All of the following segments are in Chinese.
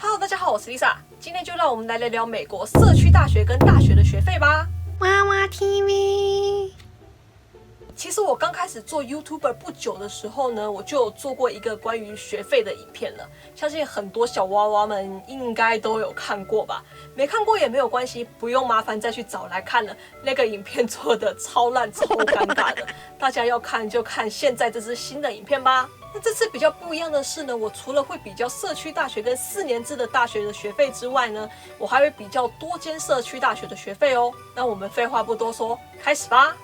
Hello， 大家好，我是 Lisa， 今天就让我们来聊聊美国社区大学跟大学的学费吧。娃娃 TV。其实我刚开始做 YouTuber 不久的时候呢，我就有做过一个关于学费的影片了，相信很多小娃娃们应该都有看过吧。没看过也没有关系，不用麻烦再去找来看了。那个影片做的超烂超尴尬的，大家要看就看现在这支新的影片吧。那这次比较不一样的是呢，我除了会比较社区大学跟4年制的大学的学费之外呢，我还会比较多间社区大学的学费哦。那我们废话不多说，开始吧。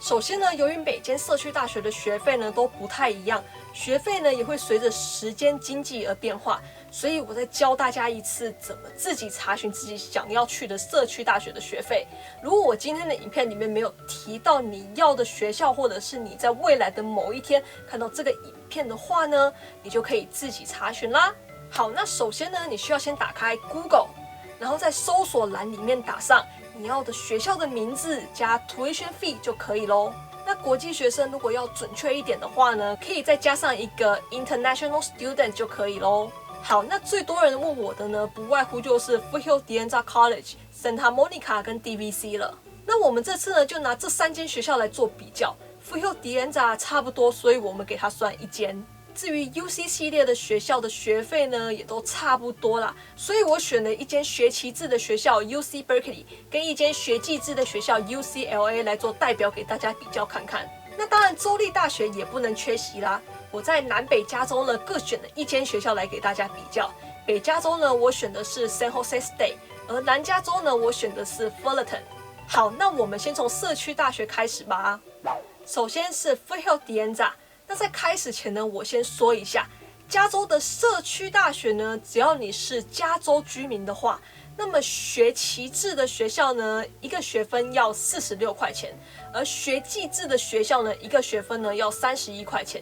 首先呢，由于每间社区大学的学费呢都不太一样，学费呢也会随着时间经济而变化，所以我再教大家一次怎么自己查询自己想要去的社区大学的学费。如果我今天的影片里面没有提到你要的学校，或者是你在未来的某一天看到这个影片的话呢，你就可以自己查询啦。好，那首先呢，你需要先打开 Google， 然后在搜索栏里面打上你要的学校的名字加 tuition fee 就可以咯。那国际学生如果要准确一点的话呢，可以再加上一个 international student 就可以咯。好，那最多人问我的呢，不外乎就是 Foothill De Anza College、Santa Monica 跟 DVC 了。那我们这次呢，就拿这3间学校来做比较。Foothill De Anza 差不多，所以我们给它算1间。至于 UC 系列的学校的学费呢，也都差不多啦，所以我选了一间学期制的学校 UC Berkeley 跟一间学季制的学校 UCLA 来做代表给大家比较看看。那当然州立大学也不能缺席啦，我在南北加州呢各选了1间学校来给大家比较。北加州呢我选的是 San Jose State， 而南加州呢我选的是 Fullerton。 好，那我们先从社区大学开始吧。首先是 Foothill De Anza。那在开始前呢，我先说一下，加州的社区大学呢，只要你是加州居民的话，那么学期制的学校呢，一个学分要46块钱，而学季制的学校呢，一个学分呢要31块钱。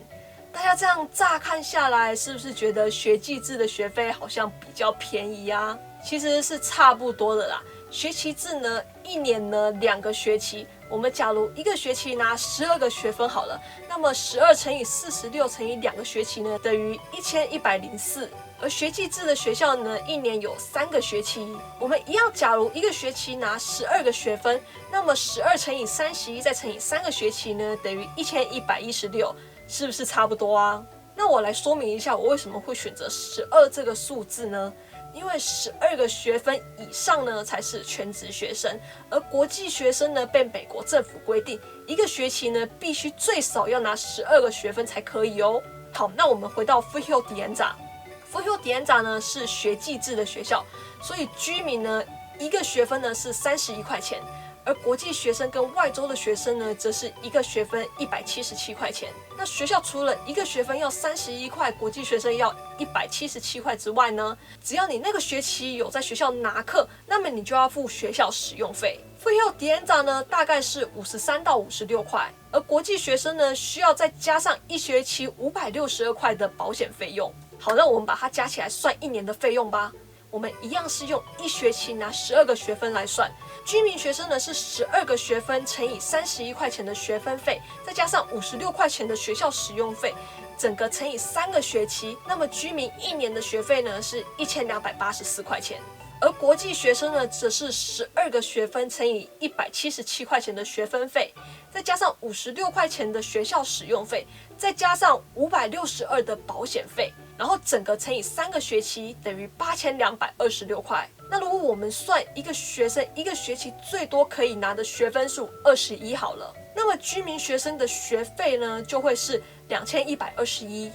大家这样乍看下来，是不是觉得学季制的学费好像比较便宜啊？其实是差不多的啦。学期制呢，1年呢2个学期，我们假如一个学期拿12个学分好了，那么12乘以46乘以2个学期呢，等于1104。而学季制的学校呢，1年有3个学期，我们一样，假如一个学期拿12个学分，那么12乘以31再乘以3个学期呢，等于1116，是不是差不多啊？那我来说明一下，我为什么会选择12这个数字呢？因为12个学分以上呢才是全职学生，而国际学生呢被美国政府规定，一个学期呢必须最少要拿12个学分才可以哦。好，那我们回到 Foothill De Anza。Foothill De Anza 呢是学季制的学校，所以居民呢一个学分呢是31块钱，而国际学生跟外州的学生呢，则是一个学分177块钱。那学校除了一个学分要31块，国际学生要177块之外呢，只要你那个学期有在学校拿课，那么你就要付学校使用费。Foothill De Anza 呢，大概是53到56块，而国际学生呢，需要再加上1学期562块的保险费用。好，那我们把它加起来算1年的费用吧。我们一样是用1学期拿12个学分来算，居民学生呢是12个学分乘以31块钱的学分费，再加上56块钱的学校使用费，整个乘以3个学期，那么居民1年的学费呢是1284块钱。而国际学生呢，则是12个学分乘以177块钱的学分费，再加上56块钱的学校使用费，再加上562的保险费，然后整个乘以3个学期，等于8226块。那如果我们算一个学生一个学期最多可以拿的学分数21好了，那么居民学生的学费呢，就会是2121，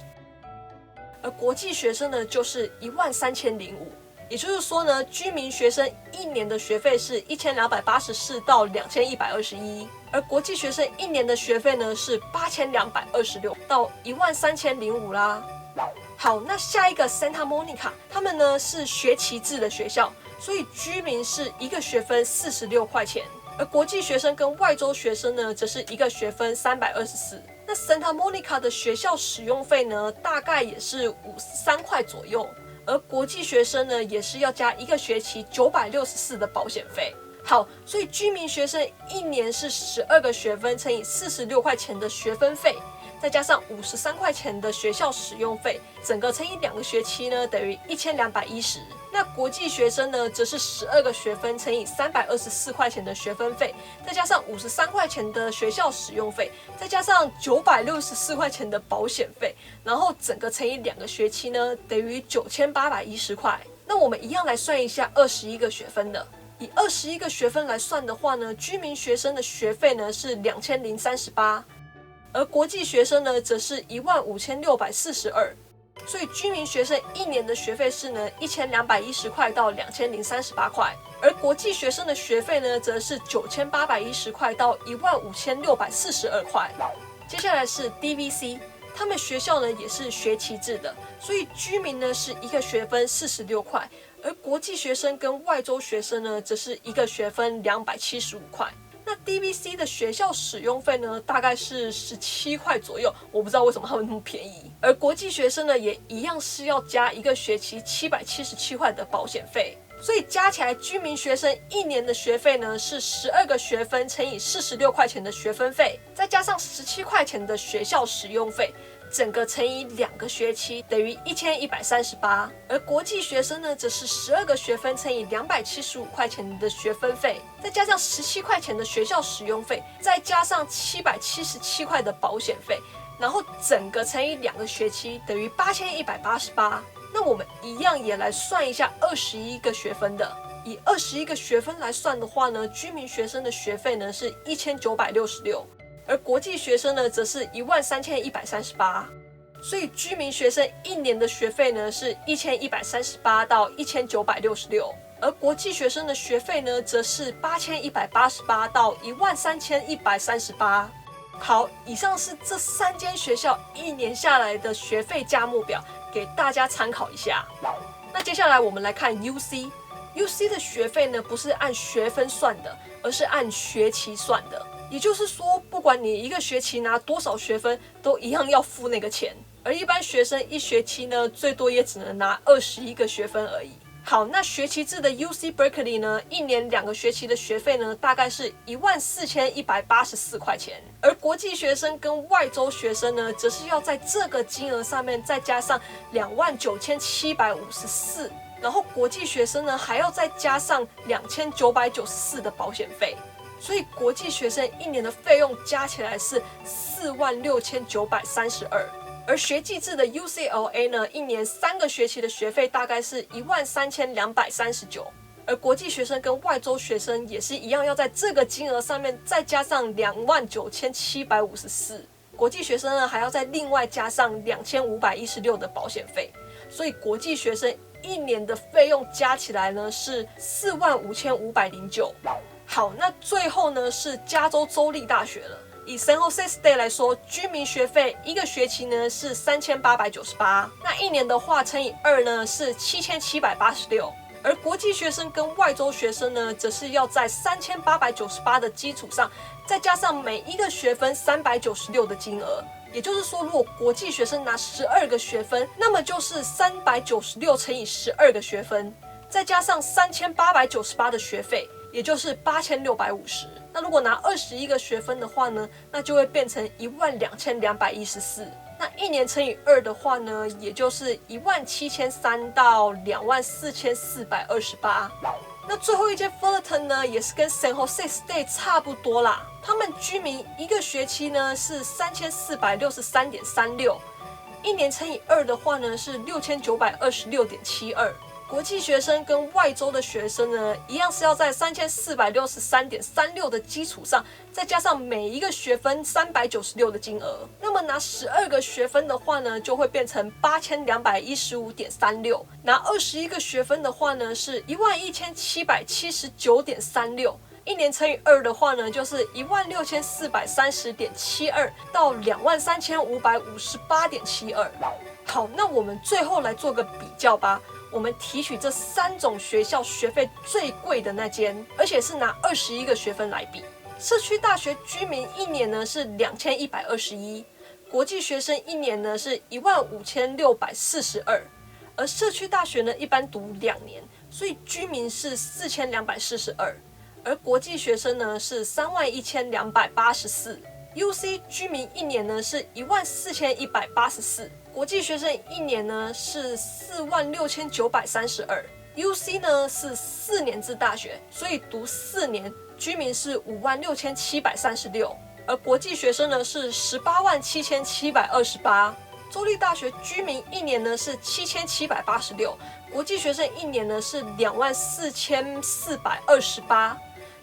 而国际学生呢，就是13005。也就是说呢，居民学生1年的学费是1284到2121，而国际学生1年的学费呢是8226到13005啦。好，那下一个 Santa Monica， 他们呢是学期制的学校，所以居民是一个学分46块钱，而国际学生跟外州学生呢，则是一个学分324。那 Santa Monica 的学校使用费呢，大概也是53块左右。而国际学生呢，也是要加一个学期964的保险费。好，所以居民学生1年是12个学分乘以46块钱的学分费，再加上53块钱的学校使用费，整个乘以2个学期呢，等于1210。那国际学生呢，则是12个学分乘以324块钱的学分费，再加上53块钱的学校使用费，再加上964块钱的保险费，然后整个乘以2个学期呢，等于9810块。那我们一样来算一下21个学分的。以21个学分来算的话呢，居民学生的学费呢是2038，而国际学生呢则是15642。所以居民学生1年的学费是呢1210块到2038块，而国际学生的学费呢则是9810块到15642块。接下来是 DVC， 他们学校呢也是学期制的，所以居民呢是1个学分46块，而国际学生跟外州学生呢则是1个学分275块。那 DVC 的学校使用费呢，大概是17块左右，我不知道为什么他们那么便宜。而国际学生呢，也一样是要加1个学期777块的保险费，所以加起来居民学生1年的学费呢是12个学分乘以46块钱的学分费，再加上17块钱的学校使用费，整个乘以2个学期等于1138。而国际学生呢，则是12个学分乘以275块钱的学分费，再加上17块钱的学校使用费，再加上777块的保险费，然后整个乘以2个学期等于8188。那我们一样也来算一下21个学分的。以21个学分来算的话呢，居民学生的学费呢是1966。而国际学生呢，则是13138，所以居民学生1年的学费呢是1138到1966，而国际学生的学费呢，则是8188到13138。好，以上是这3间学校1年下来的学费价目表，给大家参考一下。那接下来我们来看 UC。UC 的学费呢，不是按学分算的，而是按学期算的。也就是说，不管你1个学期拿多少学分，都一样要付那个钱。而一般学生1学期呢，最多也只能拿21个学分而已。好，那学期制的 UC Berkeley 呢，1年2个学期的学费呢，大概是14184块钱。而国际学生跟外州学生呢，则是要在这个金额上面再加上29754，然后国际学生呢，还要再加上2994的保险费。所以国际学生1年的费用加起来是46932，而学季制的 UCLA 呢，1年3个学期的学费大概是13239，而国际学生跟外州学生也是一样，要在这个金额上面再加上29754，国际学生呢还要再另外加上2516的保险费，所以国际学生1年的费用加起来呢是45509。好，那最后呢是加州州立大学了。以 San Jose State 来说，居民学费1个学期呢是3898，那1年的话乘以2呢是7786。而国际学生跟外州学生呢，则是要在3898的基础上，再加上每1个学分396的金额。也就是说，如果国际学生拿12个学分，那么就是396乘以12个学分，再加上3898的学费，也就是8650。那如果拿21个学分的话呢，那就会变成12214。那1年乘以2的话呢，也就是17300到24428。那最后一间 Fullerton 呢，也是跟 San Jose State 差不多啦。他们居民1个学期呢是3463.36，1年乘以2的话呢是6926.72。国际学生跟外州的学生呢，一样是要在3463.36的基础上，再加上每1个学分396的金额。那么拿12个学分的话呢，就会变成8215.36。拿21个学分的话呢，是11779.36。1年乘以2的话呢，就是16430.72到23558.72。好，那我们最后来做个比较吧。我们提取这3种学校学费最贵的那间，而且是拿21个学分来比。社区大学居民1年呢是2121，国际学生1年呢是15642，而社区大学呢一般读2年，所以居民是4242，而国际学生呢是31284。UC 居民一年呢是14184，国际学生一年呢是46932。UC 呢是4年制大学，所以读4年，居民是56736，而国际学生呢是187728。州立大学居民一年呢是7786，国际学生一年呢是24428。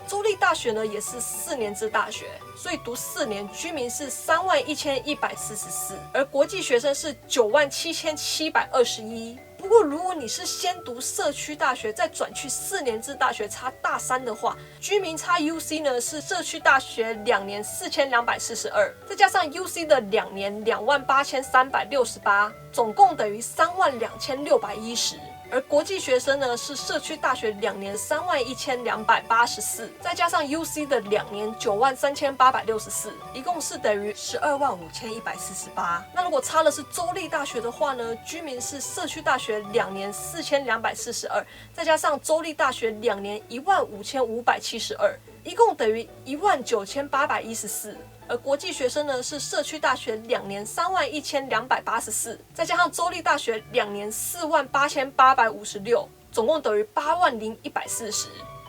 州立大学呢也是4年制大学，所以读4年，居民是31144，而国际学生是97721。不过，如果你是先读社区大学，再转去4年制大学插大3的话，居民插 UC 呢是社区大学2年4242，再加上 UC 的2年28368，总共等于32610。而国际学生呢是社区大学2年31284，再加上 UC 的2年93864，一共是等于125,148。那如果插的是州立大学的话呢，居民是社区大学2年4242，再加上州立大学2年15572，一共等于19814。而国际学生呢是社区大学2年31284，再加上州立大学2年48856，总共等于80140。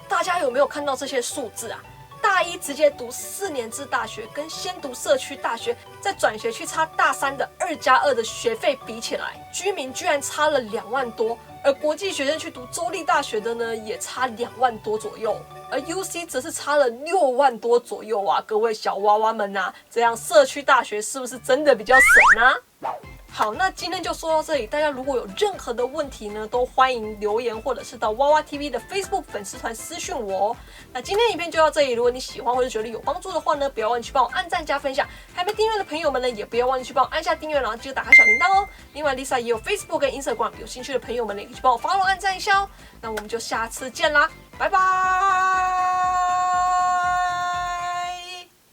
大家有没有看到这些数字啊？大一直接读4年制大学，跟先读社区大学，再转学去插大3的2+2的学费比起来，居民居然差了2万多。而国际学生去读州立大学的呢，也差2万多左右，而 UC 则是差了6万多左右啊！各位小娃娃们啊，这样社区大学是不是真的比较省啊？好，那今天就说到这里。大家如果有任何的问题呢，都欢迎留言或者是到娃娃 TV 的 Facebook 粉丝团私讯我哦。那今天影片就到这里，如果你喜欢或者觉得有帮助的话呢，不要忘记去帮我按赞加分享。还没订阅的朋友们呢，也不要忘记去帮我按下订阅，然后记得打开小铃铛哦。另外 Lisa 也有 Facebook 跟 Instagram，有兴趣的朋友们呢，也可以去帮我 follow 按赞一下哦。那我们就下次见啦，拜拜。